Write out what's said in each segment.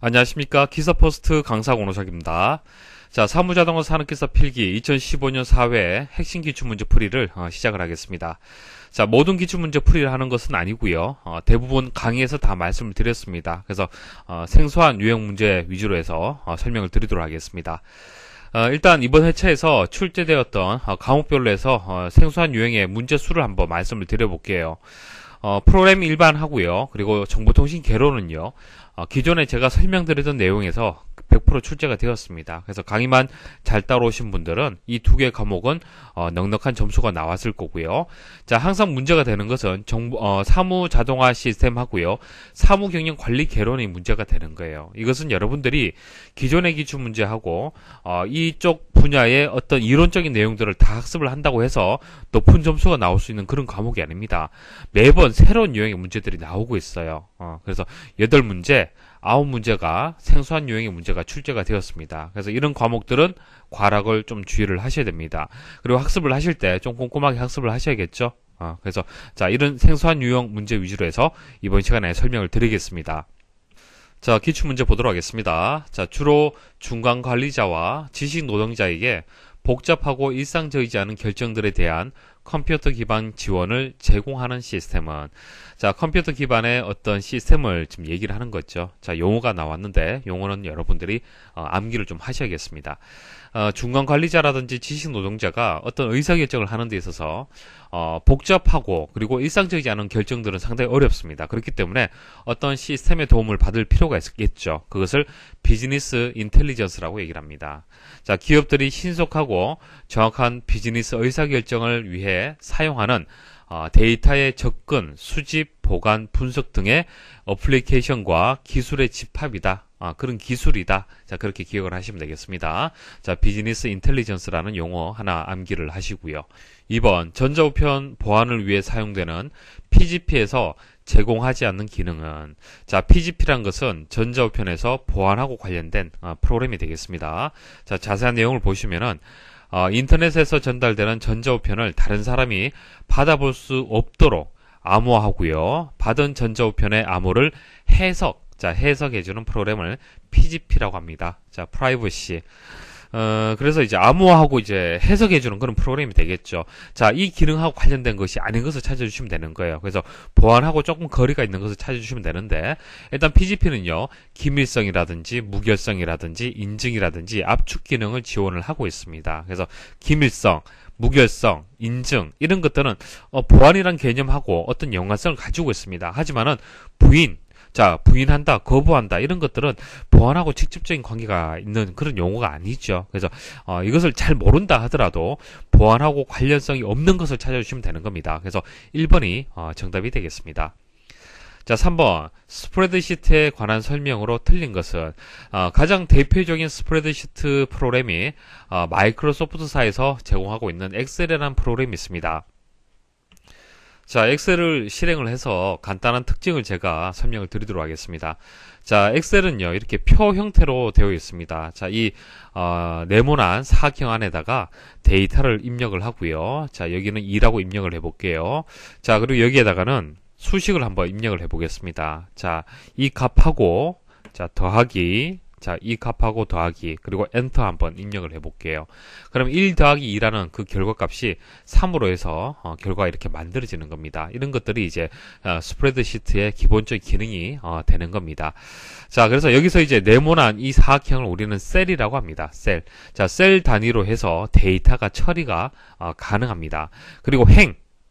안녕하십니까. 기사포스트 강사 권호석입니다. 자, 사무자동화 산업기사 필기 2015년 4회 핵심 기출문제 풀이를 시작을 하겠습니다. 자, 모든 기출문제 풀이를 하는 것은 아니고요. 대부분 강의에서 다 말씀을 드렸습니다. 그래서 생소한 유형 문제 위주로 해서 설명을 드리도록 하겠습니다. 일단 이번 회차에서 출제되었던 과목별로 해서 생소한 유형의 문제 수를 한번 말씀을 드려볼게요. 프로그램 일반 하고요. 그리고 정보통신 개론은요. 기존에 제가 설명드리던 내용에서 100% 출제가 되었습니다. 그래서 강의만 잘 따라오신 분들은 이 두 개 과목은 넉넉한 점수가 나왔을 거고요. 자, 항상 문제가 되는 것은 사무 자동화 시스템 하고요. 사무 경영 관리 개론이 문제가 되는 거예요. 이것은 여러분들이 기존의 기출 문제하고 이쪽 분야의 어떤 이론적인 내용들을 다 학습을 한다고 해서 높은 점수가 나올 수 있는 그런 과목이 아닙니다. 매번 새로운 유형의 문제들이 나오고 있어요. 그래서 8문제 9문제가 생소한 유형의 문제가 출제가 되었습니다. 그래서 이런 과목들은 과락을 좀 주의를 하셔야 됩니다. 그리고 학습을 하실 때 좀 꼼꼼하게 학습을 하셔야겠죠. 그래서 자, 이런 생소한 유형 문제 위주로 해서 이번 시간에 설명을 드리겠습니다. 자, 기출문제 보도록 하겠습니다. 자, 주로 중간관리자와 지식노동자에게 복잡하고 일상적이지 않은 결정들에 대한 컴퓨터 기반 지원을 제공하는 시스템은, 자, 컴퓨터 기반의 어떤 시스템을 지금 얘기를 하는 거죠. 자, 용어가 나왔는데 용어는 여러분들이 암기를 좀 하셔야겠습니다. 중간 관리자라든지 지식 노동자가 어떤 의사결정을 하는 데 있어서 복잡하고 그리고 일상적이지 않은 결정들은 상당히 어렵습니다. 그렇기 때문에 어떤 시스템의 도움을 받을 필요가 있겠죠. 그것을 비즈니스 인텔리전스라고 얘기를 합니다. 자, 기업들이 신속하고 정확한 비즈니스 의사결정을 위해 사용하는 데이터의 접근, 수집, 보관, 분석 등의 어플리케이션과 기술의 집합이다. 그런 기술이다. 자, 그렇게 기억을 하시면 되겠습니다. 자, 비즈니스 인텔리전스라는 용어 하나 암기를 하시고요. 2번, 전자우편 보안을 위해 사용되는 PGP에서 제공하지 않는 기능은, 자, PGP란 것은 전자우편에서 보안하고 관련된 프로그램이 되겠습니다. 자, 자세한 내용을 보시면은 인터넷에서 전달되는 전자우편을 다른 사람이 받아볼 수 없도록 암호화하고요. 받은 전자우편의 암호를 해석해주는 프로그램을 PGP라고 합니다. 자, 프라이버시. 그래서 이제 암호화하고 이제 해석해주는 그런 프로그램이 되겠죠. 자, 이 기능하고 관련된 것이 아닌 것을 찾아주시면 되는 거예요. 그래서 보안하고 조금 거리가 있는 것을 찾아주시면 되는데, 일단 PGP는요, 기밀성이라든지 무결성이라든지 인증이라든지 압축 기능을 지원을 하고 있습니다. 그래서 기밀성, 무결성, 인증 이런 것들은 보안이란 개념하고 어떤 연관성을 가지고 있습니다. 하지만은 부인한다, 거부한다 이런 것들은 보안하고 직접적인 관계가 있는 그런 용어가 아니죠. 그래서 이것을 잘 모른다 하더라도 보안하고 관련성이 없는 것을 찾아주시면 되는 겁니다. 그래서 1번이 정답이 되겠습니다. 자, 3번 스프레드시트에 관한 설명으로 틀린 것은, 가장 대표적인 스프레드시트 프로그램이 마이크로소프트사에서 제공하고 있는 엑셀이라는 프로그램이 있습니다. 자, 엑셀을 실행을 해서 간단한 특징을 제가 설명을 드리도록 하겠습니다. 자, 엑셀은요, 이렇게 표 형태로 되어 있습니다. 자, 이 네모난 사각형 안에다가 데이터를 입력을 하고요. 자, 여기는 2라고 입력을 해볼게요. 자, 그리고 여기에다가는 수식을 한번 입력을 해보겠습니다. 자, 이 값하고, 자, 더하기, 자, 이 값하고 더하기, 그리고 엔터 한번 입력을 해볼게요. 그럼 1 더하기 2라는 그 결과값이 3으로 해서 결과가 이렇게 만들어지는 겁니다. 이런 것들이 이제 스프레드시트의 기본적인 기능이 되는 겁니다. 자, 그래서 여기서 이제 네모난 이 사각형을 우리는 셀이라고 합니다. 셀. 자, 셀 단위로 해서 데이터가 처리가 가능합니다. 그리고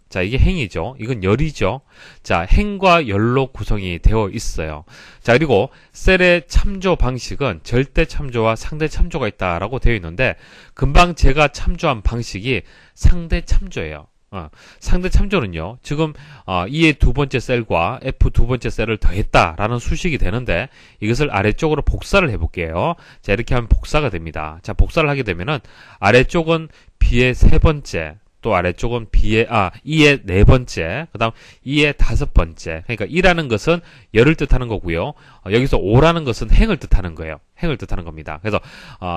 자, 이게 행이죠. 이건 열이죠. 자, 행과 열로 구성이 되어 있어요. 자, 그리고 셀의 참조 방식은 절대 참조와 상대 참조가 있다라고 되어 있는데, 금방 제가 참조한 방식이 상대 참조예요. 상대 참조는요, 지금 E의 두 번째 셀과 F 두 번째 셀을 더했다라는 수식이 되는데, 이것을 아래쪽으로 복사를 해볼게요. 자, 이렇게 하면 복사가 됩니다. 자, 복사를 하게 되면은 아래쪽은 B의 세 번째, 또 아래쪽은 E의 네 번째, 그 다음 E의 다섯 번째. 그러니까 E라는 것은 열을 뜻하는 거고요. 여기서 O라는 것은 행을 뜻하는 거예요. 행을 뜻하는 겁니다. 그래서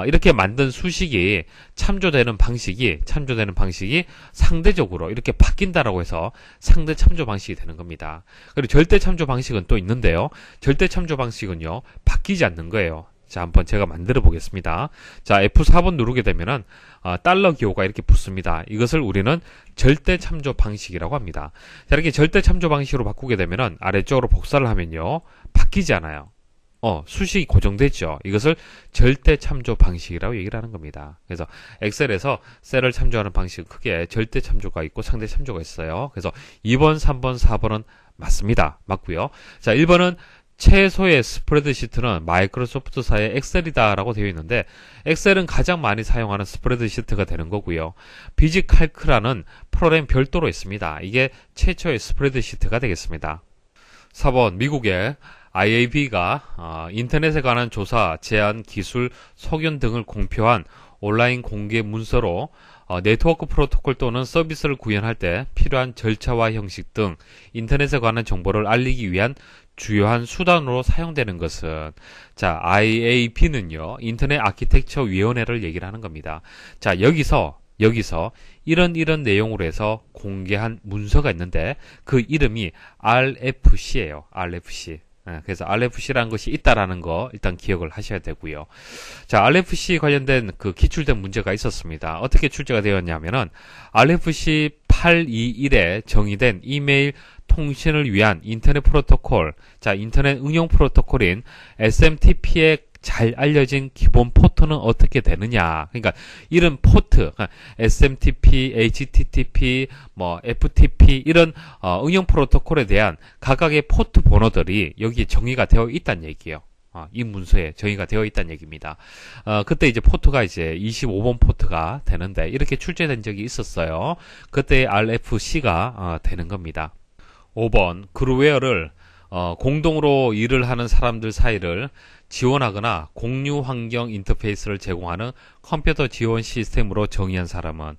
이렇게 만든 수식이 참조되는 방식이 상대적으로 이렇게 바뀐다라고 해서 상대 참조 방식이 되는 겁니다. 그리고 절대 참조 방식은 또 있는데요. 절대 참조 방식은요, 바뀌지 않는 거예요. 자, 한번 제가 만들어 보겠습니다. 자, F4번 누르게 되면은 달러 기호가 이렇게 붙습니다. 이것을 우리는 절대 참조 방식이라고 합니다. 자, 이렇게 절대 참조 방식으로 바꾸게 되면은 아래쪽으로 복사를 하면요, 바뀌지 않아요. 수식이 고정됐죠. 이것을 절대 참조 방식이라고 얘기를 하는 겁니다. 그래서 엑셀에서 셀을 참조하는 방식은 크게 절대 참조가 있고 상대 참조가 있어요. 그래서 2번, 3번, 4번은 맞습니다. 맞고요. 자, 1번은 최소의 스프레드시트는 마이크로소프트사의 엑셀이다라고 되어 있는데, 엑셀은 가장 많이 사용하는 스프레드시트가 되는 거고요. 비지칼크라는 프로그램 별도로 있습니다. 이게 최초의 스프레드시트가 되겠습니다. 4번, 미국의 IAB가 인터넷에 관한 조사, 제안, 기술, 소견 등을 공표한 온라인 공개 문서로 네트워크 프로토콜 또는 서비스를 구현할 때 필요한 절차와 형식 등 인터넷에 관한 정보를 알리기 위한 주요한 수단으로 사용되는 것은, 자, IAB는요, 인터넷 아키텍처 위원회를 얘기를 하는 겁니다. 자, 여기서 이런 내용으로 해서 공개한 문서가 있는데 그 이름이 RFC예요. RFC. 그래서 RFC라는 것이 있다라는 거 일단 기억을 하셔야 되고요. 자, RFC 관련된 그 기출된 문제가 있었습니다. 어떻게 출제가 되었냐면은 RFC 821에 정의된 이메일 통신을 위한 인터넷 프로토콜, 자, 인터넷 응용 프로토콜인 SMTP의 잘 알려진 기본 포트는 어떻게 되느냐. 그러니까 이런 포트, SMTP, HTTP, FTP 이런 응용 프로토콜에 대한 각각의 포트 번호들이 여기에 정의가 되어 있다는 얘기예요. 이 문서에 정의가 되어 있다는 얘기입니다. 그때 이제 포트가 이제 25번 포트가 되는데 이렇게 출제된 적이 있었어요. 그때 RFC가 되는 겁니다. 5번, 그루웨어를 공동으로 일을 하는 사람들 사이를 지원하거나 공유 환경 인터페이스를 제공하는 컴퓨터 지원 시스템으로 정의한 사람은,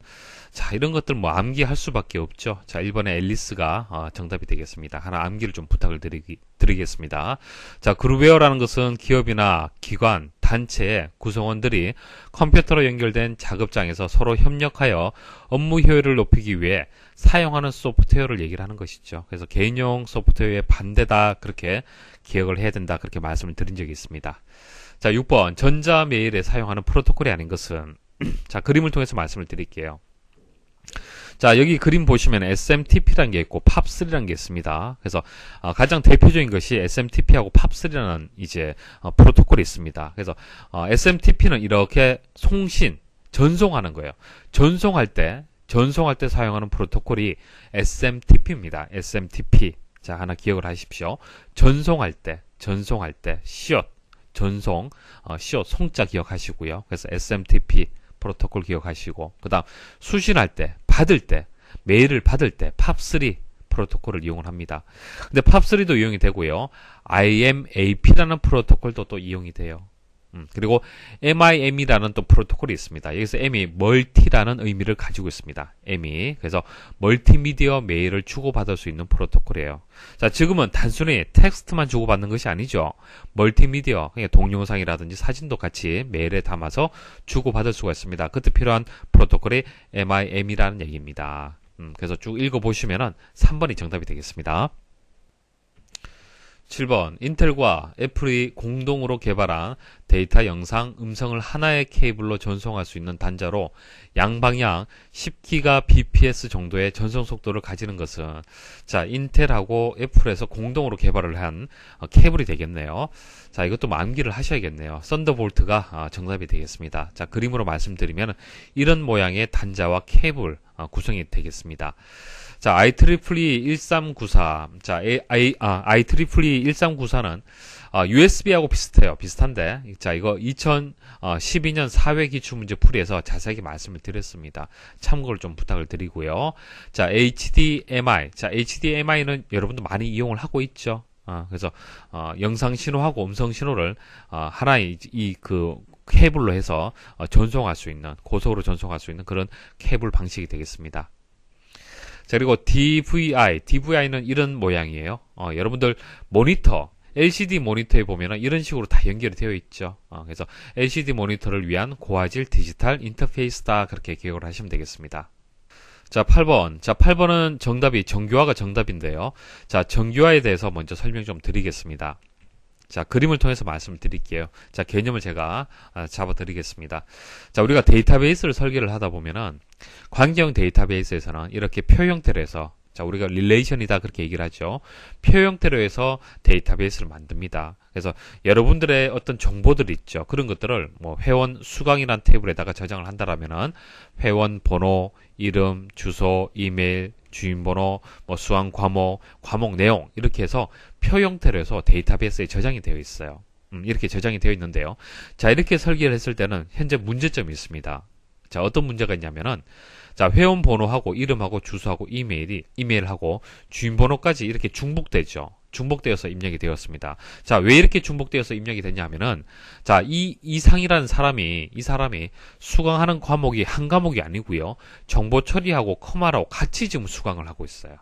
자, 이런 것들 암기할 수밖에 없죠. 자, 1번에 앨리스가 정답이 되겠습니다. 하나 암기를 좀 부탁을 드리겠습니다. 자, 그루웨어라는 것은 기업이나 기관, 단체의 구성원들이 컴퓨터로 연결된 작업장에서 서로 협력하여 업무 효율을 높이기 위해 사용하는 소프트웨어를 얘기를 하는 것이죠. 그래서 개인용 소프트웨어의 반대다, 그렇게 기억을 해야 된다, 그렇게 말씀을 드린 적이 있습니다. 자, 6번, 전자메일에 사용하는 프로토콜이 아닌 것은, 자, 그림을 통해서 말씀을 드릴게요. 자, 여기 그림 보시면 SMTP라는 게 있고 POP3라는 게 있습니다. 그래서 가장 대표적인 것이 SMTP하고 POP3라는 이제 프로토콜이 있습니다. 그래서 SMTP는 이렇게 전송하는 거예요. 전송할 때 사용하는 프로토콜이 SMTP입니다. SMTP. 자, 하나 기억을 하십시오. 전송할 때 시옷, 전송, 시옷, 송자 기억하시고요. 그래서 SMTP 프로토콜 기억하시고, 그 다음 수신할 때, 메일을 받을 때 POP3 프로토콜을 이용을 합니다. 근데 POP3도 이용이 되고요. IMAP라는 프로토콜도 또 이용이 돼요. 그리고 MIM이라는 또 프로토콜이 있습니다. 여기서 M이 멀티라는 의미를 가지고 있습니다. M이. 그래서 멀티미디어 메일을 주고받을 수 있는 프로토콜이에요. 자, 지금은 단순히 텍스트만 주고받는 것이 아니죠. 멀티미디어, 그러니까 동영상이라든지 사진도 같이 메일에 담아서 주고받을 수가 있습니다. 그때 필요한 프로토콜이 MIM이라는 얘기입니다. 그래서 쭉 읽어보시면은 3번이 정답이 되겠습니다. 7번, 인텔과 애플이 공동으로 개발한 데이터, 영상, 음성을 하나의 케이블로 전송할 수 있는 단자로 양방향 10GBps 정도의 전송 속도를 가지는 것은, 자, 인텔하고 애플에서 공동으로 개발을 한 케이블이 되겠네요. 자, 이것도 암기를 하셔야겠네요. 썬더볼트가 정답이 되겠습니다. 자, 그림으로 말씀드리면 이런 모양의 단자와 케이블 구성이 되겠습니다. 자, IEEE 1394. 자, IEEE 1394는 USB하고 비슷한데, 자, 이거 2012년 4회 기출문제 풀이에서 자세하게 말씀을 드렸습니다. 참고를 좀 부탁을 드리고요. 자, HDMI. 자, HDMI는 여러분도 많이 이용을 하고 있죠. 그래서 영상 신호하고 음성 신호를 하나의 그 케이블로 해서 전송할 수 있는, 고속으로 전송할 수 있는 그런 케이블 방식이 되겠습니다. 자, 그리고 DVI는 이런 모양이에요. 여러분들 모니터, LCD 모니터에 보면은 이런 식으로 다 연결이 되어 있죠. 그래서 LCD 모니터를 위한 고화질 디지털 인터페이스다, 그렇게 기억을 하시면 되겠습니다. 자, 8번. 자, 8번은 정답이 정규화가 정답인데요. 자, 정규화에 대해서 먼저 설명 좀 드리겠습니다. 자, 그림을 통해서 말씀을 드릴게요. 자, 개념을 제가 잡아 드리겠습니다. 자, 우리가 데이터베이스를 설계를 하다 보면은 관계형 데이터베이스에서는 이렇게 표 형태로 해서, 자, 우리가 릴레이션이다 그렇게 얘기를 하죠. 표 형태로 해서 데이터베이스를 만듭니다. 그래서 여러분들의 어떤 정보들 있죠. 그런 것들을 뭐 회원 수강이라는 테이블에다가 저장을 한다라면은 회원 번호, 이름, 주소, 이메일, 주인번호, 뭐 수강 과목, 과목 내용 이렇게 해서 표 형태로 해서 데이터베이스에 저장이 되어 있어요. 이렇게 저장이 되어 있는데요. 자, 이렇게 설계를 했을 때는 현재 문제점이 있습니다. 자, 어떤 문제가 있냐면은, 자, 회원 번호하고 이름하고 주소하고 이메일하고 주인번호까지 이렇게 중복되죠. 중복되어서 입력이 되었습니다. 자, 왜 이렇게 중복되어서 입력이 됐냐면은, 자, 이 상이라는 사람이, 이 사람이 수강하는 과목이 한 과목이 아니고요. 정보 처리하고 커마라고 같이 지금 수강을 하고 있어요.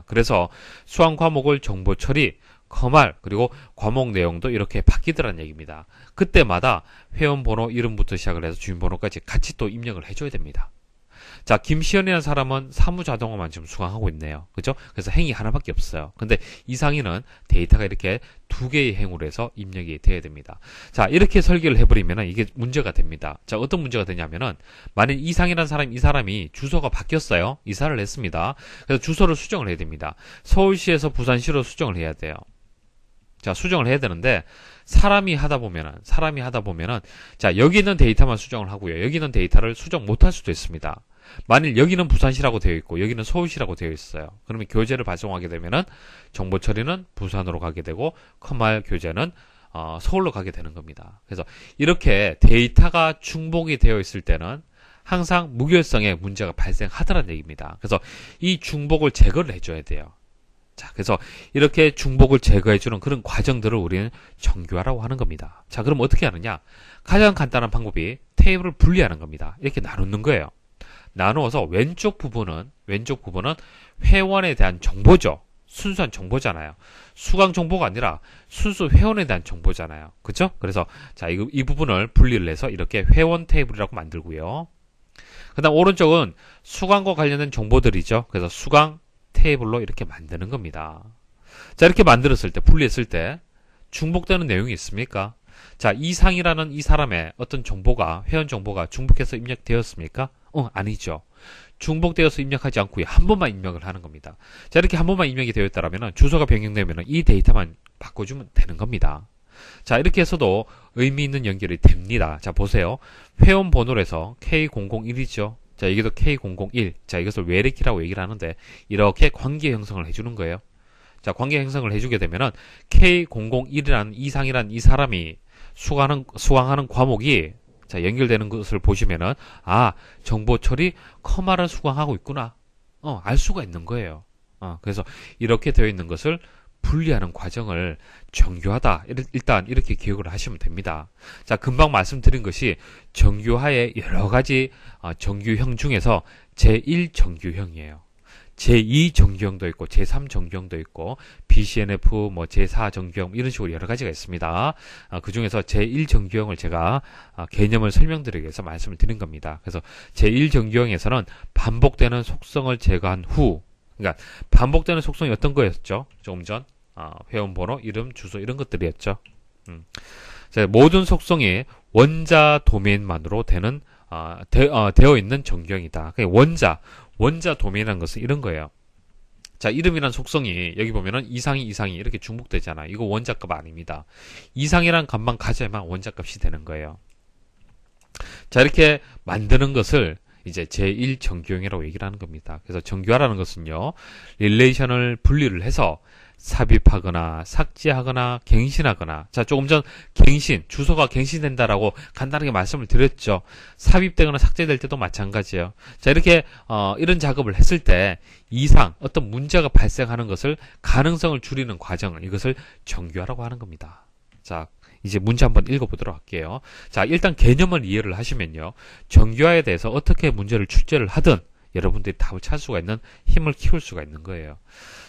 그래서 수강 과목을 정보 처리, 커말, 그리고 과목 내용도 이렇게 바뀌더라는 얘기입니다. 그때마다 회원 번호, 이름부터 시작을 해서 주인번호까지 같이 또 입력을 해줘야 됩니다. 자, 김시연이라는 사람은 사무자동어만 지금 수강하고 있네요. 그죠? 그래서 행이 하나밖에 없어요. 근데 이상희는 데이터가 이렇게 두 개의 행으로 해서 입력이 돼야 됩니다. 자, 이렇게 설계를 해버리면 이게 문제가 됩니다. 자, 어떤 문제가 되냐면은, 만약 이상희라는 이 사람이 주소가 바뀌었어요. 이사를 했습니다. 그래서 주소를 수정을 해야 됩니다. 서울시에서 부산시로 수정을 해야 돼요. 자, 수정을 해야 되는데, 사람이 하다 보면은, 자, 여기 있는 데이터만 수정을 하고요. 여기 있는 데이터를 수정 못할 수도 있습니다. 만일 여기는 부산시라고 되어 있고, 여기는 서울시라고 되어 있어요. 그러면 교재를 발송하게 되면은, 정보 처리는 부산으로 가게 되고, 커말 교재는, 서울로 가게 되는 겁니다. 그래서, 이렇게 데이터가 중복이 되어 있을 때는, 항상 무결성에 문제가 발생하더라는 얘기입니다. 그래서, 이 중복을 제거를 해줘야 돼요. 자, 그래서 이렇게 중복을 제거해주는 그런 과정들을 우리는 정교화라고 하는 겁니다. 자, 그럼 어떻게 하느냐? 가장 간단한 방법이 테이블을 분리하는 겁니다. 이렇게 나누는 거예요. 나누어서 왼쪽 부분은 회원에 대한 정보죠. 순수한 정보잖아요. 수강 정보가 아니라 순수 회원에 대한 정보잖아요. 그죠? 그래서 자, 이 부분을 분리를 해서 이렇게 회원 테이블이라고 만들고요. 그 다음 오른쪽은 수강과 관련된 정보들이죠. 그래서 수강 테이블로 이렇게 만드는 겁니다. 자, 이렇게 만들었을 때, 분리했을 때 중복되는 내용이 있습니까? 자, 이상이라는 이 사람의 어떤 정보가, 회원 정보가 중복해서 입력되었습니까? 아니죠. 중복되어서 입력하지 않고요. 한 번만 입력을 하는 겁니다. 자, 이렇게 한 번만 입력이 되었다면 주소가 변경되면 이 데이터만 바꿔주면 되는 겁니다. 자, 이렇게 해서도 의미 있는 연결이 됩니다. 자, 보세요. 회원 번호로 해서 K001이죠. 자, 이게도 K001. 자, 이것을 외래키라고 얘기를 하는데, 이렇게 관계 형성을 해주는 거예요. 자, 관계 형성을 해주게 되면은, K001이라는 이상이라는 이 사람이 수강하는 과목이, 자, 연결되는 것을 보시면은, 정보 처리, 커마를 수강하고 있구나. 알 수가 있는 거예요. 그래서 이렇게 되어 있는 것을 분리하는 과정을 정교하다. 일단 이렇게 기억을 하시면 됩니다. 자, 금방 말씀드린 것이 정교화의 여러 가지 정규형 중에서 제1정규형이에요. 제2정규형도 있고 제3정규형도 있고 BCNF, 제4정규형 이런 식으로 여러 가지가 있습니다. 그 중에서 제1정규형을 제가 개념을 설명드리기 위해서 말씀을 드린 겁니다. 그래서 제1정규형에서는 반복되는 속성을 제거한 후, 그러니까 반복되는 속성이 어떤 거였죠? 조금 전 회원 번호, 이름, 주소 이런 것들이었죠. 자, 모든 속성이 원자 도메인만으로 되어 있는 정규형이다. 그러니까 원자 도메인이라는 것은 이런 거예요. 자, 이름이란 속성이 여기 보면은 이상이 이렇게 중복되잖아요. 이거 원자값 아닙니다. 이상이란 값만 가져야만 원자값이 되는 거예요. 자, 이렇게 만드는 것을 이제 제1정규형이라고 얘기를 하는 겁니다. 그래서 정규화라는 것은요, 릴레이션을 분리를 해서 삽입하거나 삭제하거나 갱신하거나, 자, 조금 전 주소가 갱신된다라고 간단하게 말씀을 드렸죠. 삽입되거나 삭제될 때도 마찬가지예요. 자, 이렇게 이런 작업을 했을 때 어떤 문제가 발생하는 것을 가능성을 줄이는 과정을, 이것을 정규화라고 하는 겁니다. 자, 이제 문제 한번 읽어보도록 할게요. 자, 일단 개념을 이해를 하시면요, 정규화에 대해서 어떻게 문제를 출제를 하든 여러분들이 답을 찾을 수가 있는 힘을 키울 수가 있는 거예요.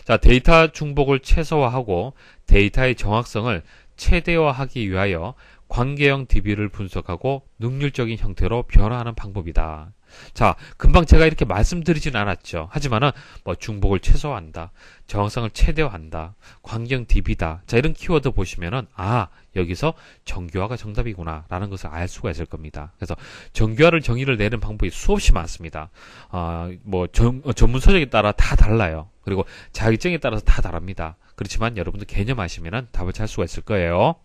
자, 데이터 중복을 최소화하고 데이터의 정확성을 최대화하기 위하여 관계형 DB를 분석하고 능률적인 형태로 변화하는 방법이다. 자, 금방 제가 이렇게 말씀드리진 않았죠. 하지만은 뭐 중복을 최소화한다, 정확성을 최대화한다, 광경 DB다. 자, 이런 키워드 보시면은 여기서 정교화가 정답이구나라는 것을 알 수가 있을 겁니다. 그래서 정교화를 정의를 내는 방법이 수없이 많습니다. 전문 서적에 따라 다 달라요. 그리고 자격증에 따라서 다 다릅니다. 그렇지만 여러분들 개념하시면은 답을 찾을 수가 있을 거예요.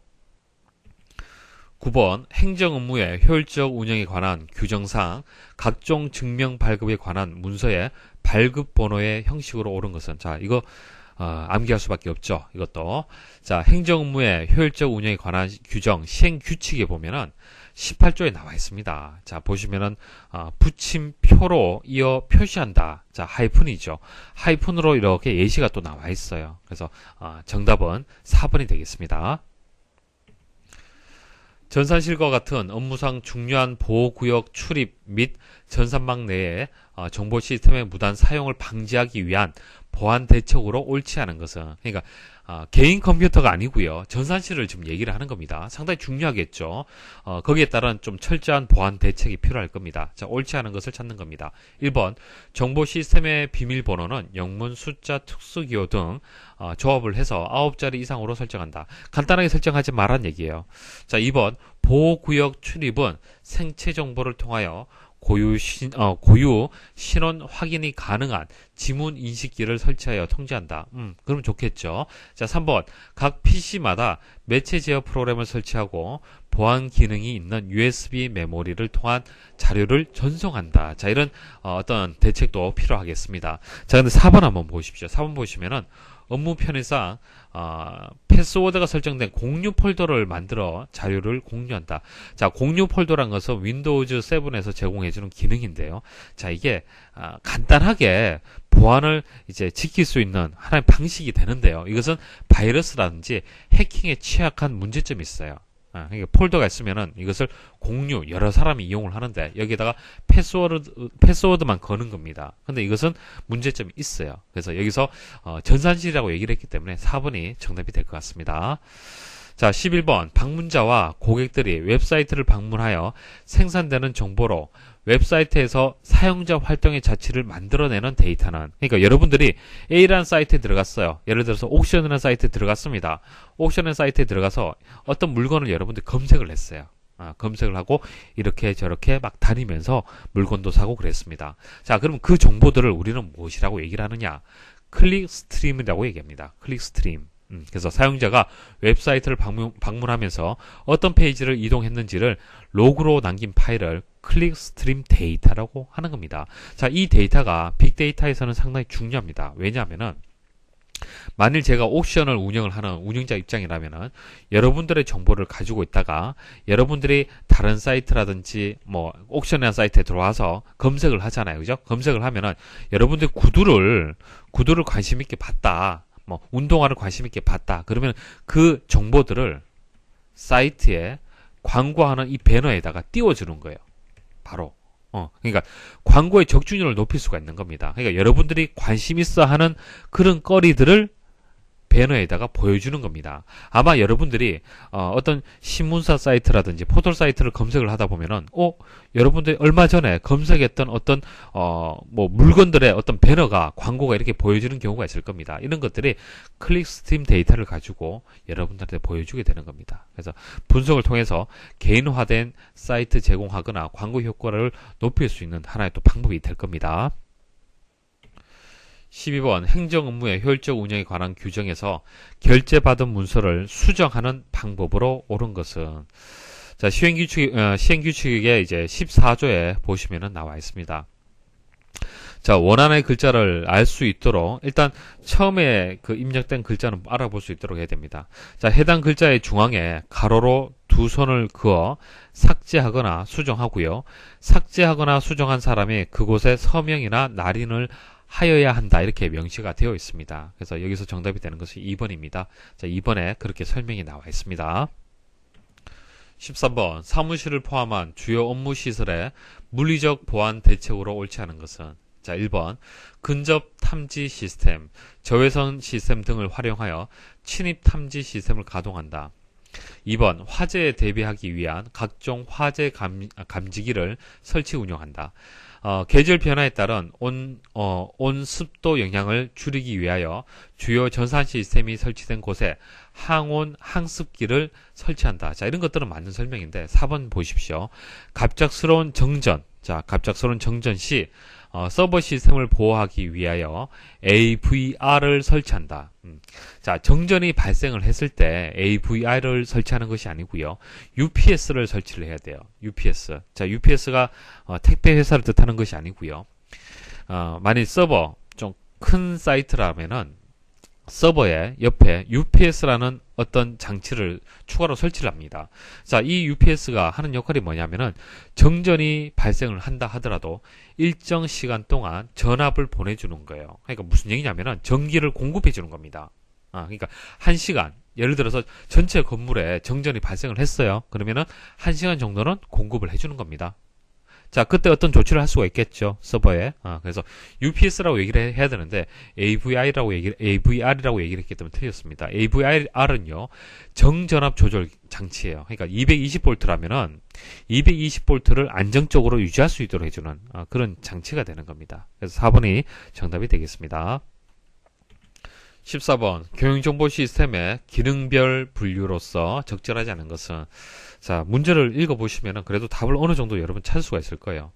9번 행정 업무의 효율적 운영에 관한 규정상 각종 증명 발급에 관한 문서의 발급 번호의 형식으로 옳은 것은, 자, 이거 암기할 수밖에 없죠. 이것도. 자, 행정 업무의 효율적 운영에 관한 규정 시행 규칙에 보면은 18조에 나와 있습니다. 자, 보시면은 붙임표로 이어 표시한다. 자, 하이픈이죠. 하이픈으로 이렇게 예시가 또 나와 있어요. 그래서 정답은 4번이 되겠습니다. 전산실과 같은 업무상 중요한 보호구역 출입 및 전산망 내에 정보 시스템의 무단 사용을 방지하기 위한 보안 대책으로 옳지 않은 것은, 그러니까 개인 컴퓨터가 아니고요, 전산실을 지금 얘기를 하는 겁니다. 상당히 중요하겠죠. 거기에 따른 좀 철저한 보안 대책이 필요할 겁니다. 자, 옳지 않은 것을 찾는 겁니다. 1번 정보 시스템의 비밀번호는 영문, 숫자, 특수기호 등 조합을 해서 9자리 이상으로 설정한다. 간단하게 설정하지 말란 얘기예요. 자, 2번 보호구역 출입은 생체 정보를 통하여 고유 신원 확인이 가능한 지문 인식기를 설치하여 통제한다. 그럼 좋겠죠. 자, 3번 각 PC마다 매체 제어 프로그램을 설치하고 보안 기능이 있는 USB 메모리를 통한 자료를 전송한다. 자, 이런 어떤 대책도 필요하겠습니다. 자, 근데 4번 한번 보십시오. 4번 보시면은 업무 편의상 패스워드가 설정된 공유 폴더를 만들어 자료를 공유한다. 자, 공유 폴더란 것은 윈도우즈 7에서 제공해주는 기능인데요. 자, 이게 간단하게 보안을 이제 지킬 수 있는 하나의 방식이 되는데요. 이것은 바이러스라든지 해킹에 취약한 문제점이 있어요. 그러니까 폴더가 있으면은 이것을 공유, 여러 사람이 이용을 하는데 여기에다가 패스워드만 거는 겁니다. 근데 이것은 문제점이 있어요. 그래서 여기서 전산실이라고 얘기를 했기 때문에 4번이 정답이 될 것 같습니다. 자, 11번 방문자와 고객들이 웹사이트를 방문하여 생산되는 정보로 웹사이트에서 사용자 활동의 자취를 만들어내는 데이터는, 그러니까 여러분들이 A라는 사이트에 들어갔어요. 예를 들어서 옥션이라는 사이트에 들어갔습니다. 옥션이라는 사이트에 들어가서 어떤 물건을 여러분들이 검색을 했어요. 검색을 하고 이렇게 저렇게 막 다니면서 물건도 사고 그랬습니다. 자, 그럼 그 정보들을 우리는 무엇이라고 얘기를 하느냐? 클릭스트림이라고 얘기합니다. 클릭스트림. 그래서 사용자가 웹사이트를 방문하면서 어떤 페이지를 이동했는지를 로그로 남긴 파일을 클릭스트림 데이터라고 하는 겁니다. 자, 이 데이터가 빅데이터에서는 상당히 중요합니다. 왜냐하면은 만일 제가 옥션을 운영을 하는 운영자 입장이라면은 여러분들의 정보를 가지고 있다가 여러분들이 다른 사이트라든지 뭐 옥션이라는 사이트에 들어와서 검색을 하잖아요. 그죠? 검색을 하면은 여러분들의 구두를 관심 있게 봤다. 뭐 운동화를 관심 있게 봤다. 그러면 그 정보들을 사이트에 광고하는 이 배너에다가 띄워주는 거예요. 바로. 그러니까 광고의 적중률을 높일 수가 있는 겁니다. 그러니까 여러분들이 관심 있어 하는 그런 거리들을 배너에다가 보여주는 겁니다. 아마 여러분들이 어떤 신문사 사이트라든지 포털 사이트를 검색을 하다 보면은 여러분들이 얼마 전에 검색했던 어떤 뭐 물건들의 어떤 배너가 광고가 이렇게 보여주는 경우가 있을 겁니다. 이런 것들이 클릭스트림 데이터를 가지고 여러분들한테 보여주게 되는 겁니다. 그래서 분석을 통해서 개인화된 사이트 제공하거나 광고 효과를 높일 수 있는 하나의 또 방법이 될 겁니다. 12번 행정 업무의 효율적 운영에 관한 규정에서 결제받은 문서를 수정하는 방법으로 옳은 것은, 자, 시행규칙의 이제 14조에 보시면은 나와 있습니다. 자, 원하는 글자를 알 수 있도록 일단 처음에 그 입력된 글자는 알아볼 수 있도록 해야 됩니다. 자, 해당 글자의 중앙에 가로로 두 손을 그어 삭제하거나 수정하고요. 삭제하거나 수정한 사람이 그곳에 서명이나 날인을 하여야 한다. 이렇게 명시가 되어 있습니다. 그래서 여기서 정답이 되는 것이 2번입니다. 자, 2번에 그렇게 설명이 나와 있습니다. 13번 사무실을 포함한 주요 업무 시설의 물리적 보안 대책으로 옳지 않은 것은, 자, 1번 근접 탐지 시스템, 저외선 시스템 등을 활용하여 침입 탐지 시스템을 가동한다. 2번 화재에 대비하기 위한 각종 화재 감지기를 설치 운영한다. 계절 변화에 따른 온습도 영향을 줄이기 위하여 주요 전산 시스템이 설치된 곳에 항온, 항습기를 설치한다. 자, 이런 것들은 맞는 설명인데 4번 보십시오. 갑작스러운 정전. 자, 갑작스러운 정전 시 서버 시스템을 보호하기 위하여 AVR을 설치한다. 자, 정전이 발생을 했을 때 AVR을 설치하는 것이 아니고요. UPS를 설치를 해야 돼요. UPS. 자, UPS가 택배 회사를 뜻하는 것이 아니고요. 만일 서버 좀 큰 사이트라면은 서버의 옆에 UPS라는 어떤 장치를 추가로 설치를 합니다. 자, 이 UPS가 하는 역할이 뭐냐면은 정전이 발생을 한다 하더라도 일정 시간 동안 전압을 보내주는 거예요. 그러니까 무슨 얘기냐면은 전기를 공급해 주는 겁니다. 그러니까 1시간, 예를 들어서 전체 건물에 정전이 발생을 했어요. 그러면은 1시간 정도는 공급을 해주는 겁니다. 자, 그때 어떤 조치를 할 수가 있겠죠, 서버에. 그래서 UPS라고 얘기를 해야 되는데 AVR이라고 얘기를 했기 때문에 틀렸습니다. AVR은요, 정전압 조절 장치예요. 그러니까 220V라면은 220V를 안정적으로 유지할 수 있도록 해주는 그런 장치가 되는 겁니다. 그래서 4번이 정답이 되겠습니다. 14번, 교육정보 시스템의 기능별 분류로서 적절하지 않은 것은. 자, 문제를 읽어보시면 그래도 답을 어느 정도 여러분 찾을 수가 있을 거예요.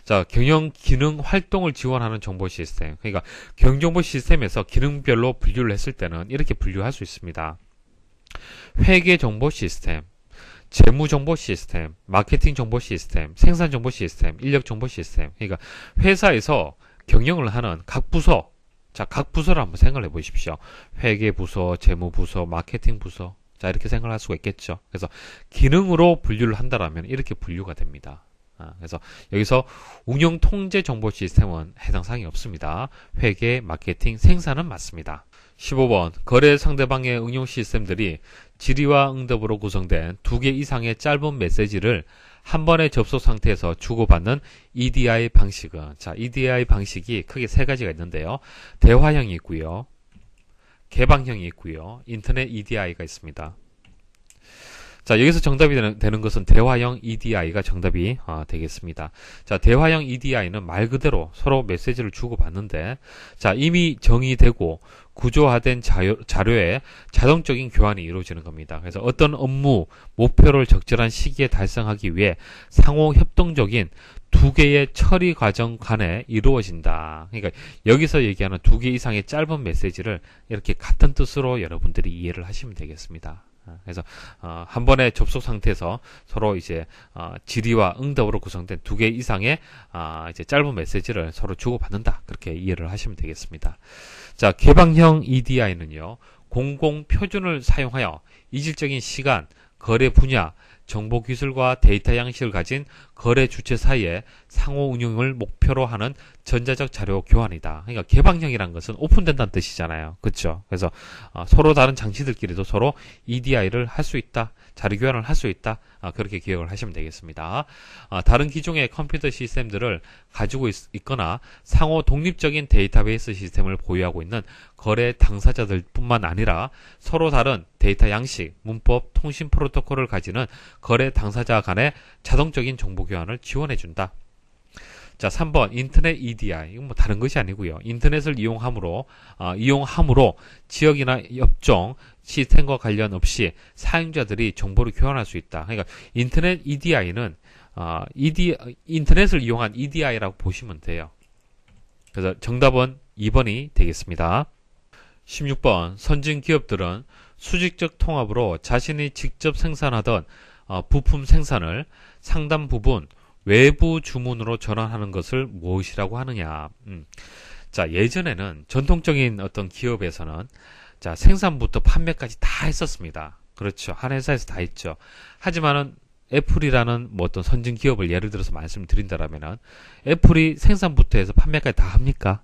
자, 경영 기능 활동을 지원하는 정보 시스템. 그러니까 경영정보 시스템에서 기능별로 분류를 했을 때는 이렇게 분류할 수 있습니다. 회계 정보 시스템, 재무 정보 시스템, 마케팅 정보 시스템, 생산 정보 시스템, 인력 정보 시스템. 그러니까 회사에서 경영을 하는 각 부서, 자, 각 부서를 한번 생각을 해보십시오. 회계부서, 재무부서, 마케팅부서. 자, 이렇게 생각을 할 수가 있겠죠. 그래서 기능으로 분류를 한다라면 이렇게 분류가 됩니다. 그래서 여기서 운영 통제 정보 시스템은 해당 사항이 없습니다. 회계, 마케팅, 생산은 맞습니다. 15번, 거래 상대방의 응용 시스템들이 질의와 응답으로 구성된 2개 이상의 짧은 메시지를 한 번의 접속 상태에서 주고받는 EDI 방식은, 자, EDI 방식이 크게 3가지가 있는데요. 대화형이 있고요. 개방형이 있고요. 인터넷 EDI가 있습니다. 자, 여기서 정답이 되는 것은 대화형 EDI가 정답이 되겠습니다. 자, 대화형 EDI는 말 그대로 서로 메시지를 주고받는데, 자, 이미 정의되고 구조화된 자료에 자동적인 교환이 이루어지는 겁니다. 그래서 어떤 업무, 목표를 적절한 시기에 달성하기 위해 상호 협동적인 2개의 처리 과정 간에 이루어진다. 그러니까 여기서 얘기하는 2개 이상의 짧은 메시지를 이렇게 같은 뜻으로 여러분들이 이해를 하시면 되겠습니다. 그래서 한 번의 접속 상태에서 서로 이제 질의와 응답으로 구성된 2개 이상의 이제 짧은 메시지를 서로 주고받는다. 그렇게 이해를 하시면 되겠습니다. 자, 개방형 EDI는요, 공공 표준을 사용하여 이질적인 시간, 거래 분야, 정보 기술과 데이터 양식을 가진 거래 주체 사이에 상호 운용을 목표로 하는 전자적 자료 교환이다. 그러니까 개방형이라는 것은 오픈된다는 뜻이잖아요. 그렇죠? 그래서 서로 다른 장치들끼리도 서로 EDI를 할 수 있다. 자료 교환을 할 수 있다. 그렇게 기억을 하시면 되겠습니다. 다른 기종의 컴퓨터 시스템들을 가지고 있거나 상호 독립적인 데이터베이스 시스템을 보유하고 있는 거래 당사자들 뿐만 아니라 서로 다른 데이터 양식, 문법, 통신 프로토콜을 가지는 거래 당사자 간의 자동적인 정보 교환을 지원해준다. 자, 3번 인터넷 EDI. 이건 뭐 다른 것이 아니고요. 인터넷을 이용함으로 지역이나 업종 시스템과 관련 없이 사용자들이 정보를 교환할 수 있다. 그러니까 인터넷 EDI는 인터넷을 이용한 EDI라고 보시면 돼요. 그래서 정답은 2번이 되겠습니다. 16번, 선진 기업들은 수직적 통합으로 자신이 직접 생산하던 부품 생산을 상당 부분 외부 주문으로 전환하는 것을 무엇이라고 하느냐. 자, 예전에는 전통적인 어떤 기업에서는 자, 생산부터 판매까지 다 했었습니다. 그렇죠. 한 회사에서 다 했죠. 하지만은 애플이라는 뭐 어떤 선진 기업을 예를 들어서 말씀드린다라면은 애플이 생산부터 해서 판매까지 다 합니까?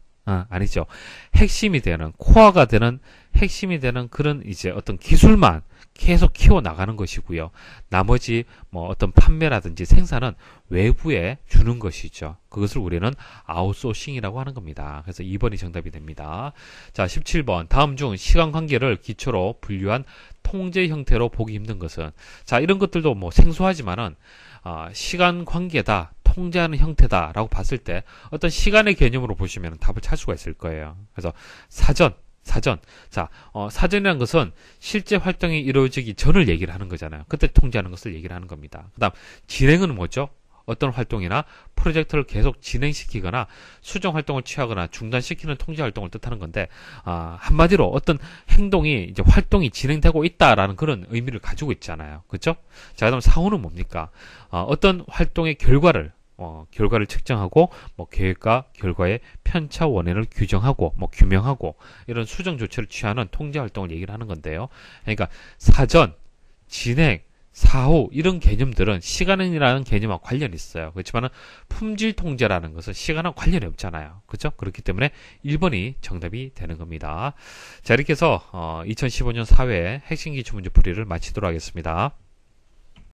아니죠. 핵심이 되는, 코어가 되는, 핵심이 되는 그런 이제 어떤 기술만 계속 키워 나가는 것이고요. 나머지 뭐 어떤 판매라든지 생산은 외부에 주는 것이죠. 그것을 우리는 아웃소싱이라고 하는 겁니다. 그래서 2번이 정답이 됩니다. 자, 17번. 다음 중 시간 관계를 기초로 분류한 통제 형태로 보기 힘든 것은, 자, 이런 것들도 뭐 생소하지만은 시간 관계다, 통제하는 형태다라고 봤을 때 어떤 시간의 개념으로 보시면 답을 찾을 수가 있을 거예요. 그래서 사전. 자, 사전이라는 것은 실제 활동이 이루어지기 전을 얘기를 하는 거잖아요. 그때 통제하는 것을 얘기를 하는 겁니다. 그 다음, 진행은 뭐죠? 어떤 활동이나 프로젝트를 계속 진행시키거나 수정 활동을 취하거나 중단시키는 통제 활동을 뜻하는 건데, 한마디로 어떤 행동이, 이제 활동이 진행되고 있다라는 그런 의미를 가지고 있잖아요. 그죠? 자, 그 다음 사후는 뭡니까? 어떤 활동의 결과를 측정하고, 계획과 결과의 편차 원인을 규정하고, 규명하고, 이런 수정 조치를 취하는 통제 활동을 얘기를 하는 건데요. 그러니까, 사전, 진행, 사후, 이런 개념들은 시간이라는 개념과 관련이 있어요. 그렇지만, 품질 통제라는 것은 시간과 관련이 없잖아요. 그렇죠? 그렇기 때문에 1번이 정답이 되는 겁니다. 자, 이렇게 해서, 2015년 4회 핵심 기출문제 풀이를 마치도록 하겠습니다.